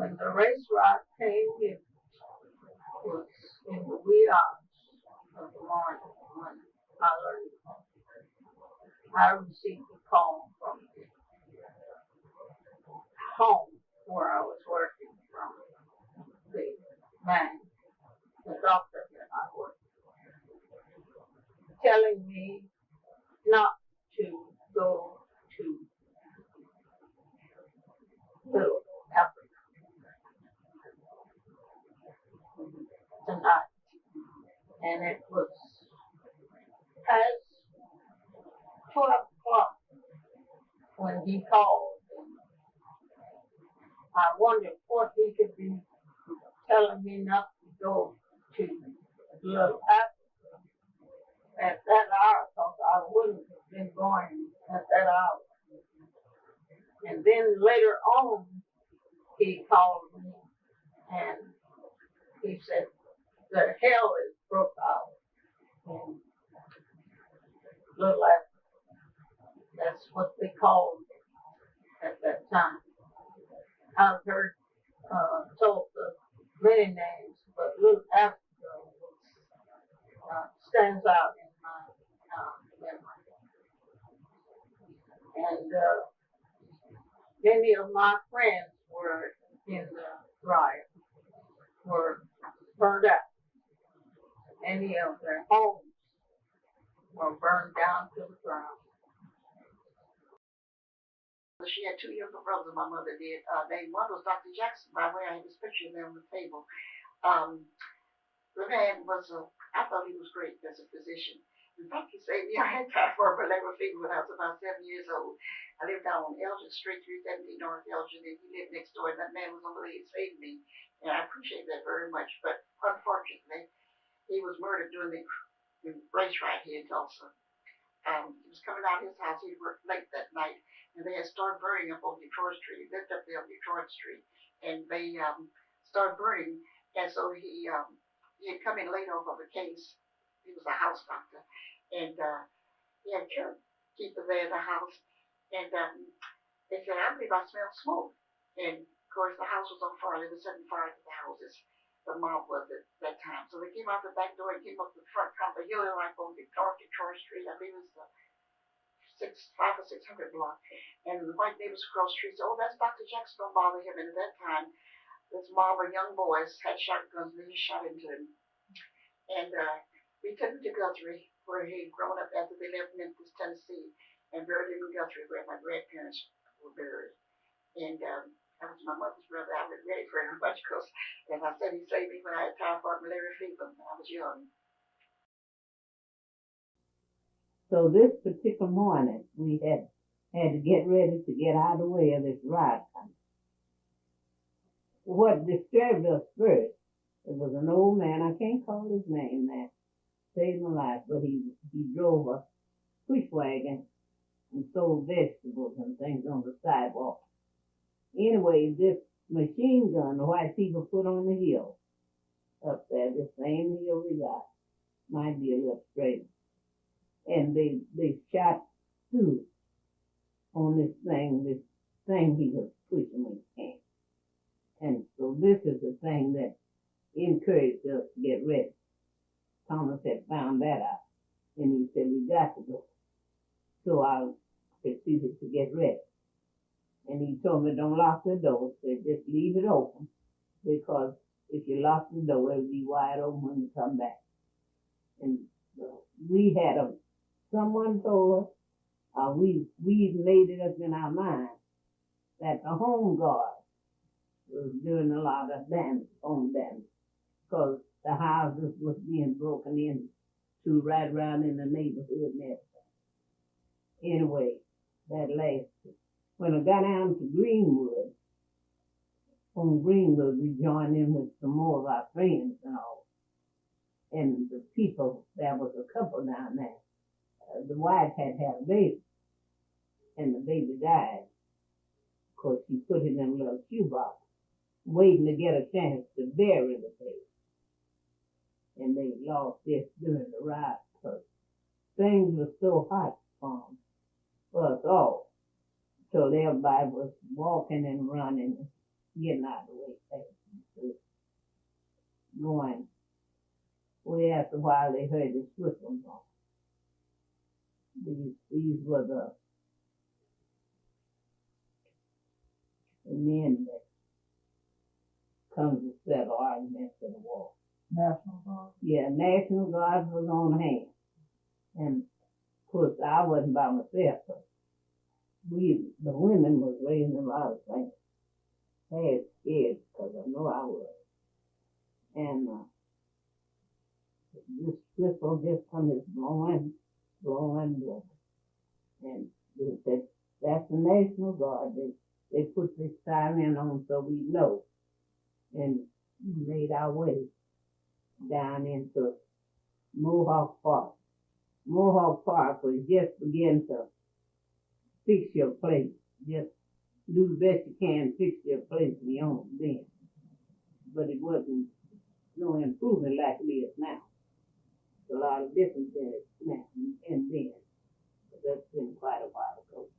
when the race riot came, it was in the wee hours of the morning when I learned. I received a call from home where I was working from the man, the doctor that I worked, telling me not to go to Little Africa tonight. And it was past 12 o'clock when he called. I wondered what he could be telling me not to go to Little Africa at that hour, because I wouldn't have been going at that hour. And then later on, he called me and he said, the hell is broke out in Little Africa. That's what they called it at that time. I've heard Tulsa many names, but Little Africa stands out in my memory. And many of my friends were in the riot, were burned out. Many of their homes were burned down to the ground. She had two younger brothers, my mother did. One was Dr. Jackson, by the way, I have this picture of them on the table. The man was, I thought he was great as a physician. In fact, he saved me. I had typhoid malaria fever when I was about 7 years old. I lived down on Elgin Street, 317 North Elgin, and he lived next door, and that man was over there. He saved me, and I appreciate that very much. But unfortunately, he was murdered during the race riot here in Tulsa. He was coming out of his house. He worked late that night, and they had started burning up on Detroit Street. He lived up there on Detroit Street, and they started burning. And so he had come in late off of a case. He was a house doctor, and he had keeper there in the house. And they said, I believe I smell smoke. And of course, the house was on fire. They were setting fire to the houses. The mob was at that time. So they came out the back door and came up the front, kind of a hill like on Detroit Street. I believe it was the 500 or 600 block. And the white neighbors across the street said, oh, that's Dr. Jackson, don't bother him. And at that time, this mob of young boys had shotguns and they shot into him. And we took him to Guthrie, where he had grown up after they left Memphis, Tennessee, and buried him in Guthrie, where my grandparents were buried. And that was my mother's brother. I was ready for him much because, as I said, he saved me when I had typhoid malaria fever when I was young. So this particular morning, we had to get ready to get out of the way of this riot. What disturbed us first, it was an old man, I can't call his name now, saved my life, but he drove a push wagon and sold vegetables and things on the sidewalk. Anyway, this machine gun the white people put on the hill up there, the same hill we got, might be a little straight. And they shot through on this thing he was pushing when he came. And so this is the thing that encouraged us to get ready. Thomas had found that out, and he said, we got to go. So I proceeded to get ready. And he told me, don't lock the door. He said, just leave it open, because if you lock the door, it'll be wide open when you come back. And we had someone told us, we made it up in our mind that the home guard was doing a lot of damage, home damage, because the houses was being broken into right around in the neighborhood and everything. Anyway, that lasted. When I got down to Greenwood, on Greenwood, we joined in with some more of our friends and all. And the people, there was a couple down there. The wife had a baby, and the baby died. Of course, she put it in a little shoebox, waiting to get a chance to bury the baby. And they lost this during the riot because things were so hot for us all. So everybody was walking and running. getting out of the way fast. Going way after a while, they heard the whistle going. These were the men that come to settle arguments in the war. National Guard. Yeah, National Guard was on hand. And of course, I wasn't by myself, but the women was raising a lot of things. They had scared, because I know I was. And this whistle just comes blowing. And they said, that's the National Guard. They put this siren on so we know. And we made our way down into Mohawk Park. Mohawk Park was just beginning to fix your place. Just do the best you can, fix your place beyond then. But it wasn't no improvement like it is now. It's a lot of difference in it now and then. But that's been quite a while ago.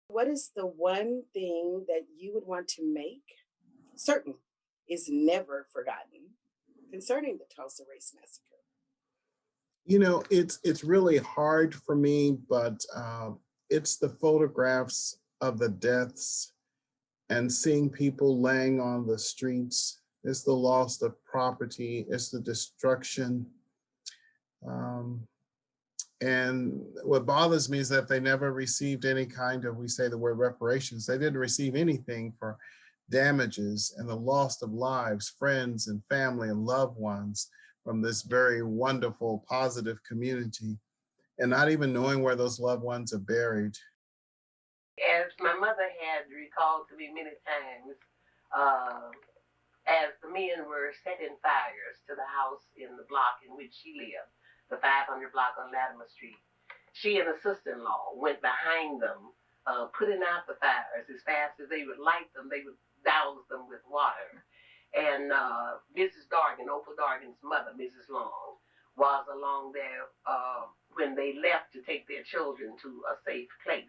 What is the one thing that you would want to make certain is never forgotten concerning the Tulsa Race Massacre? You know, it's really hard for me, but it's the photographs of the deaths and seeing people laying on the streets. It's the loss of property. It's the destruction. And what bothers me is that they never received any kind of, we say the word reparations. They didn't receive anything for damages and the loss of lives, friends and family and loved ones from this very wonderful, positive community, and not even knowing where those loved ones are buried. As my mother had recalled to me many times, as the men were setting fires to the house in the block in which she lived, the 500 block on Latimer Street, she and a sister-in-law went behind them, putting out the fires as fast as they would light them. They would douse them with water. And Mrs. Dargan, Opal Dargan's mother, Mrs. Long, was along there when they left to take their children to a safe place.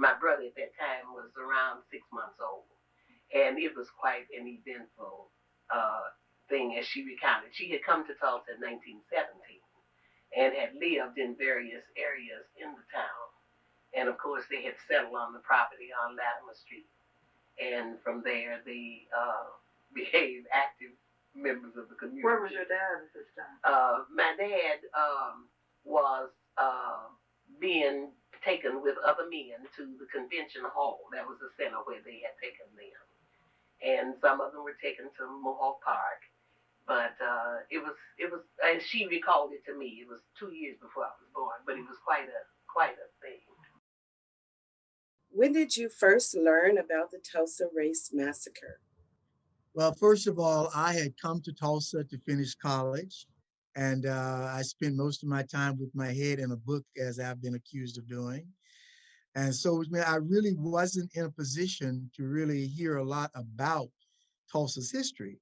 My brother at that time was around 6 months old. And it was quite an eventful thing, as she recounted. She had come to Tulsa in 1917 and had lived in various areas in the town. And of course, they had settled on the property on Latimer Street. And from there, they became active members of the community. Where was your dad at this time? My dad was being taken with other men to the convention hall. That was the center where they had taken them. And some of them were taken to Mohawk Park. But it was, and she recalled it to me. It was 2 years before I was born, but it was quite a thing. When did you first learn about the Tulsa Race Massacre? Well, first of all, I had come to Tulsa to finish college, and I spent most of my time with my head in a book, as I've been accused of doing. And so I really wasn't in a position to really hear a lot about Tulsa's history.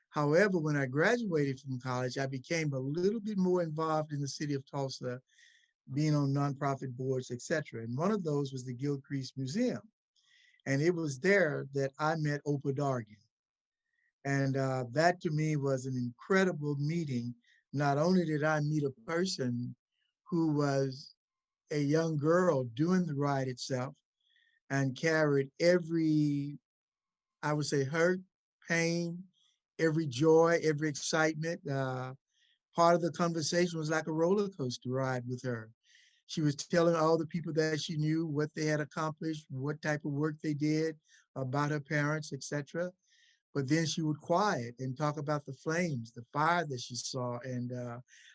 However, when I graduated from college, I became a little bit more involved in the city of Tulsa, being on nonprofit boards, et cetera. And one of those was the Gilcrease Museum. And it was there that I met Opal Dargan. And that to me was an incredible meeting. Not only did I meet a person who was a young girl doing the ride itself and carried every, I would say, hurt, pain, every joy, every excitement. Part of the conversation was like a roller coaster ride with her. She was telling all the people that she knew what they had accomplished, what type of work they did, about her parents, etc. But then she would quiet and talk about the flames, the fire that she saw, and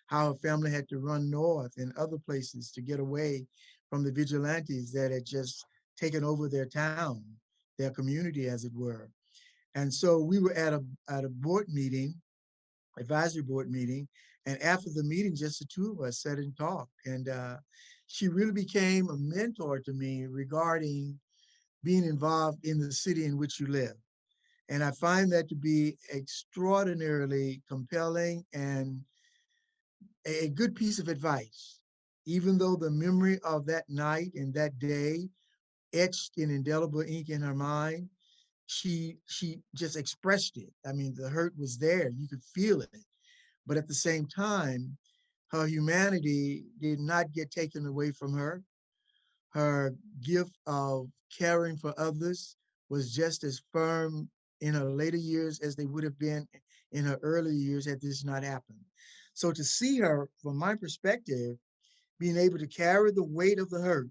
how her family had to run north and other places to get away from the vigilantes that had just taken over their town, their community, as it were. And so we were at a board meeting, advisory board meeting, and after the meeting, just the two of us sat and talked. And she really became a mentor to me regarding being involved in the city in which you live. And I find that to be extraordinarily compelling and a good piece of advice. Even though the memory of that night and that day etched in indelible ink in her mind, she just expressed it. I mean, the hurt was there. You could feel it. But at the same time, her humanity did not get taken away from her. Her gift of caring for others was just as firm in her later years as they would have been in her early years had this not happened. So to see her, from my perspective, being able to carry the weight of the hurt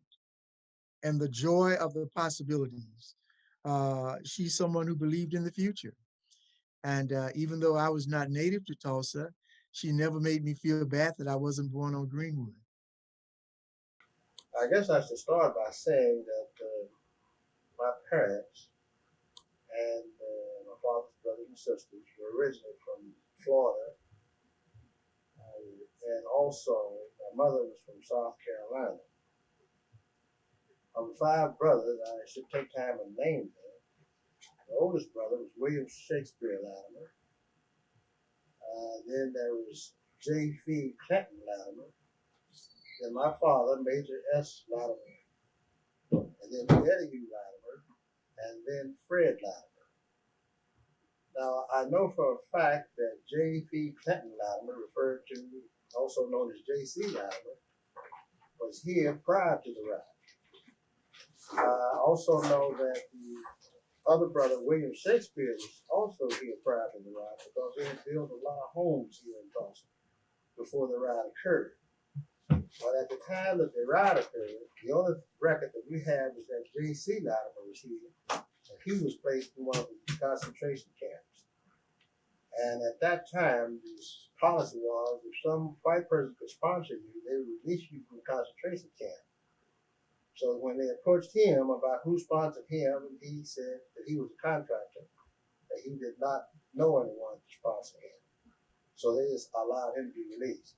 and the joy of the possibilities, she's someone who believed in the future. And even though I was not native to Tulsa, she never made me feel bad that I wasn't born on Greenwood. I guess I should start by saying that my parents and my father's brothers and sisters were originally from Florida, and also my mother was from South Carolina. Of the 5 brothers, I should take time and name them. The oldest brother was William Shakespeare Latimer. Then there was J. F. Clinton Latimer. Then my father, Major S. Latimer. And then Eddie U. Latimer. And then Fred Latimer. Now, I know for a fact that J. F. Clinton Latimer, referred to, also known as J.C. Latimer, was here prior to the riot. I also know that the other brother, William Shakespeare, was also here prior to the riot because they had built a lot of homes here in Tulsa before the riot occurred. But at the time that the riot occurred, the only record that we have is that J.C. Latimer was here, and he was placed in one of the concentration camps. And at that time, the policy was if some white person could sponsor you, they would release you from the concentration camp. So when they approached him about who sponsored him, he said that he was a contractor, that he did not know anyone to sponsor him. So they just allowed him to be released.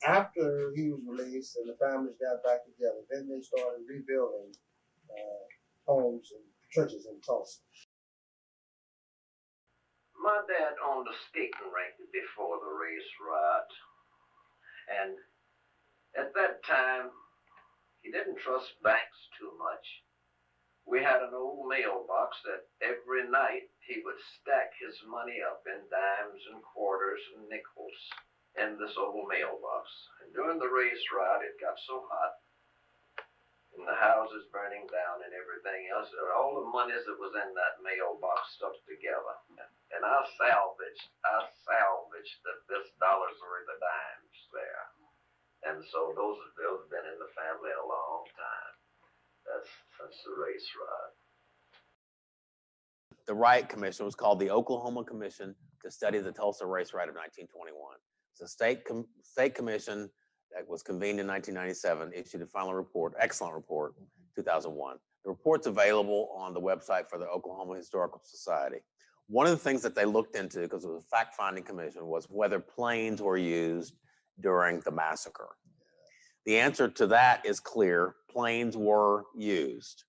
After he was released and the families got back together, then they started rebuilding homes and churches in Tulsa. My dad owned a skating rink before the race riot, and at that time, he didn't trust banks too much. We had an old mailbox that every night he would stack his money up in dimes and quarters and nickels in this old mailbox. And during the race riot, it got so hot, and the houses burning down and everything else, all the monies that was in that mailbox stuck together. And I salvaged this dollars worth of dimes there. And so those have been in the family a long time. That's since the race riot. The riot commission was called the Oklahoma Commission to Study the Tulsa Race Riot of 1921. It's a state commission that was convened in 1997, issued a final report, excellent report, 2001. The report's available on the website for the Oklahoma Historical Society. One of the things that they looked into, because it was a fact-finding commission, was whether planes were used during the massacre. The answer to that is clear. Planes were used.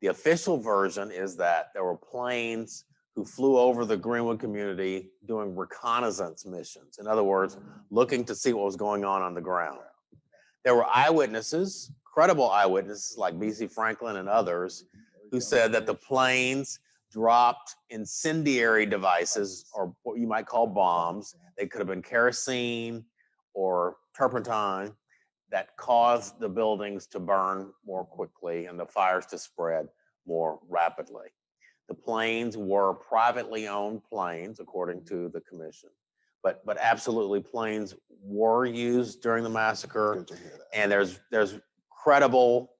The official version is that there were planes who flew over the Greenwood community doing reconnaissance missions. In other words, looking to see what was going on the ground. There were eyewitnesses, credible eyewitnesses like B.C. Franklin and others, who said that the planes dropped incendiary devices, or what you might call bombs. They could have been kerosene or turpentine, that caused the buildings to burn more quickly and the fires to spread more rapidly. The planes were privately owned planes, according to the commission, but absolutely planes were used during the massacre, and there's credible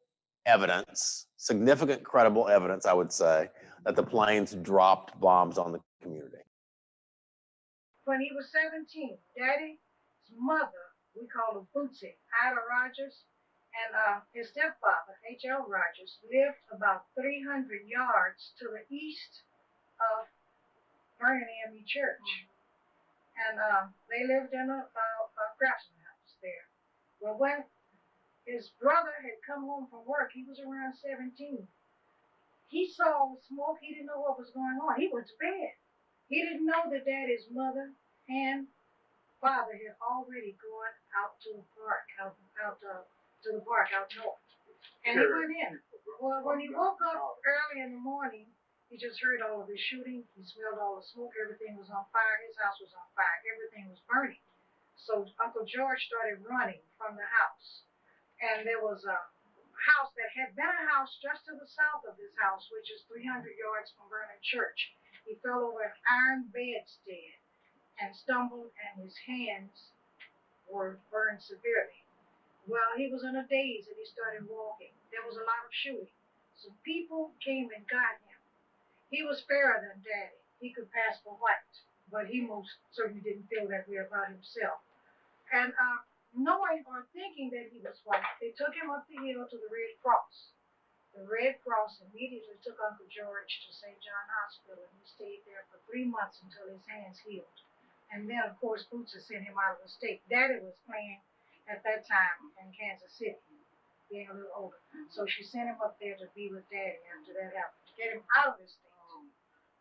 evidence, significant credible evidence, I would say, that the planes dropped bombs on the community. When he was 17, Daddy's mother, we call her Bootsy, Ida Rogers, and his stepfather, H.L. Rogers, lived about 300 yards to the east of Vernon AME Church. And they lived in a craftsman house there. Well, when his brother had come home from work, he was around 17. He saw the smoke. He didn't know what was going on. He went to bed. He didn't know that Daddy's mother and father had already gone out to the park, out north. And he went in. Well, when he woke up early in the morning, He just heard all of the shooting. He smelled all the smoke. Everything was on fire. His house was on fire. Everything was burning. So Uncle George started running from the house. And there was a house that had been a house just to the south of his house, which is 300 yards from Vernon Church. He fell over an iron bedstead and stumbled, and his hands were burned severely. Well, he was in a daze and he started walking. There was a lot of shooting. So people came and got him. He was fairer than Daddy. He could pass for white, but he most certainly didn't feel that way about himself. And knowing or thinking that he was white, they took him up the hill to the Red Cross. The Red Cross immediately took Uncle George to St. John Hospital, and he stayed there for 3 months until his hands healed. And then, of course, Bootsy sent him out of the state. Daddy was playing at that time in Kansas City, being a little older. So she sent him up there to be with Daddy after that happened, to get him out of the state.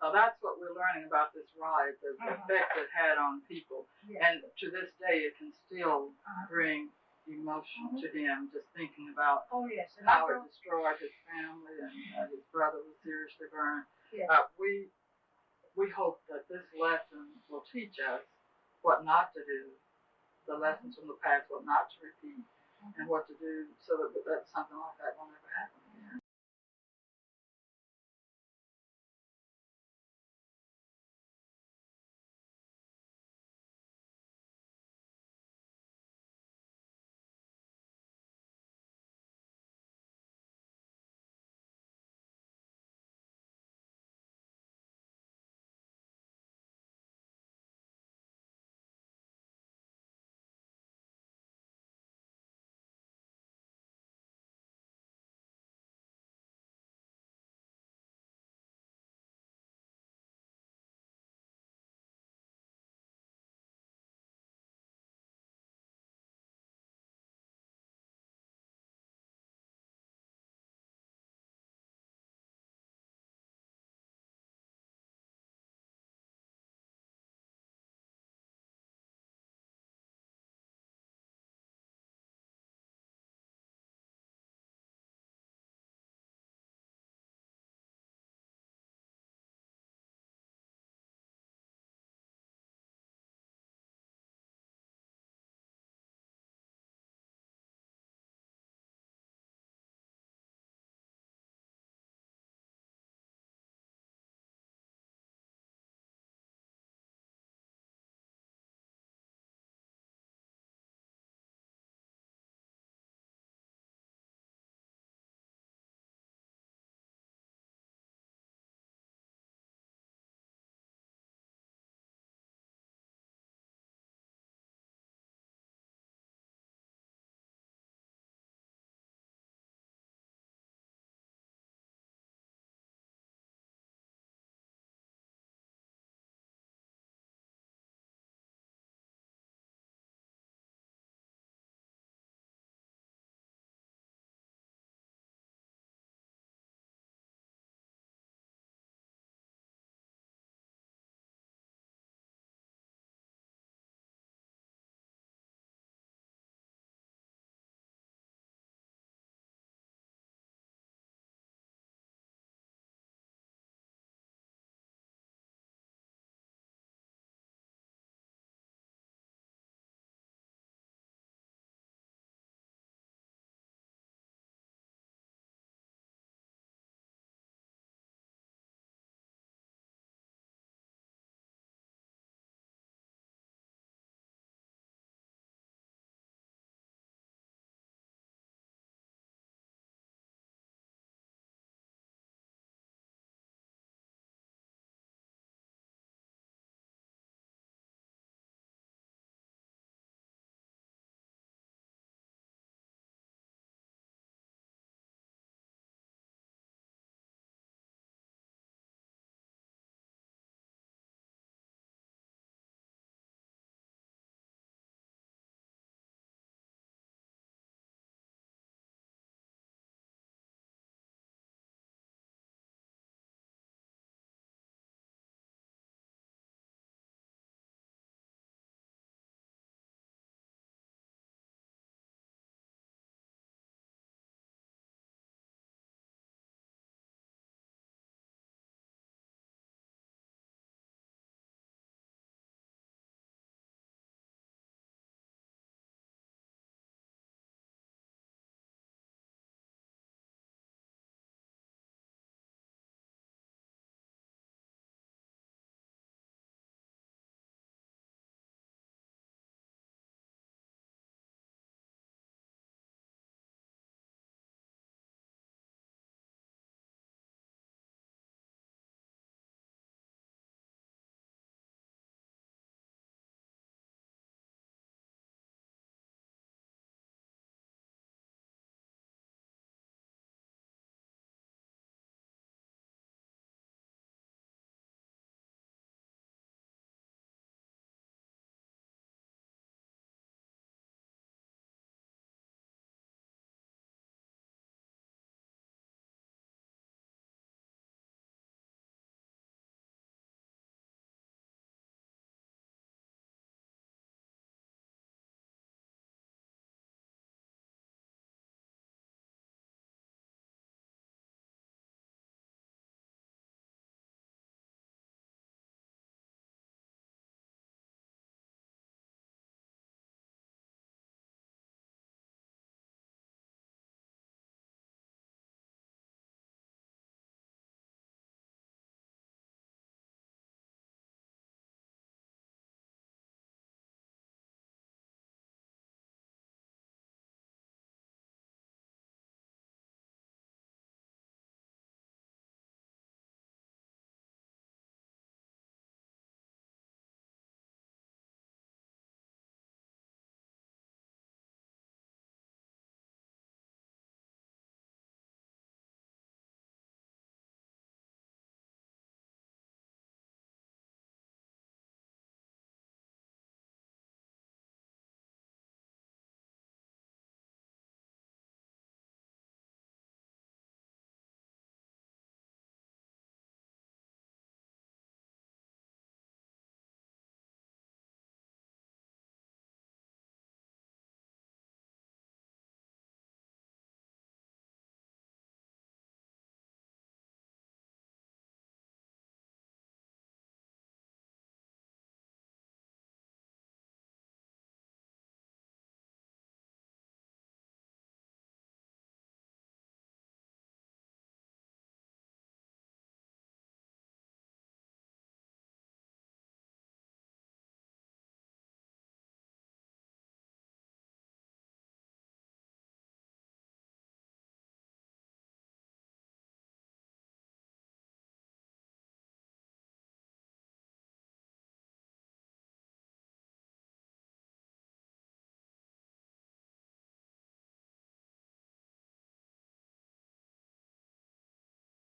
So that's what we're learning about this riot, the effect it had on people. Yes. And to this day, it can still bring emotion to him, just thinking about Oh, yes. And how it destroyed his family, and his brother was seriously burned. Yes. We hope that this lesson will teach us what not to do, the lessons from the past, what not to repeat, and what to do so that something like that will never happen.